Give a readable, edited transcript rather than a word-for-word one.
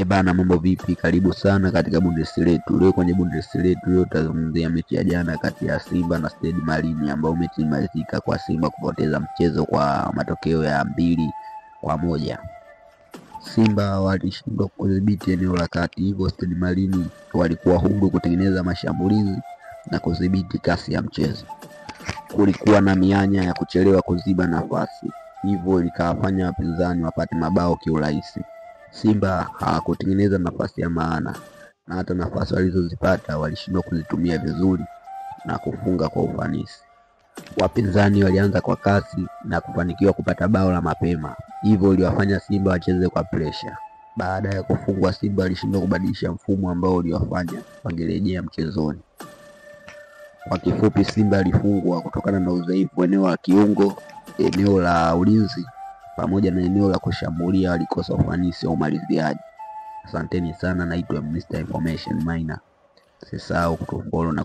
Bana, mambo vipi? Karibu sana katika Bundesliga letu. Leo kwenye Bundesliga letu leo tutazungumzia mechi ya jana kati ya Simba na Stade Malien, ambayo mechi imalizika kwa Simba kupoteza mchezo kwa matokeo ya 2-1. Simba walishindwa kudhibiti eneo la kati, hivyo Stade Malien walikuwa huru kutengeneza mashambulizi na kudhibiti kasi ya mchezo. Kulikuwa na mianya ya kuchelewa kuziba nafasi, hivyo likawafanya wapinzani wapate mabao kiurahisi. Simba hawakutengeneza nafasi ya maana, na hata nafasi walizozipata walishindwa kuzitumia vizuri na kufunga kwa ufanisi. Wapinzani walianza kwa kasi na kufanikiwa kupata bao la mapema, hivyo iliwafanya Simba wacheze kwa pressure. Baada ya kufungwa, Simba walishindwa kubadilisha mfumo ambao uliwafanya wangerejea mchezoni. Kwa kifupi, Simba alifungwa kutokana na udhaifu eneo la kiungo, eneo la ulinzi pamoja na eneo la kushambulia. Walikosa ufanisi wa umaliziaji. Asanteni sana, naitwa Mr. Information Miner. Usisahau kutufollow na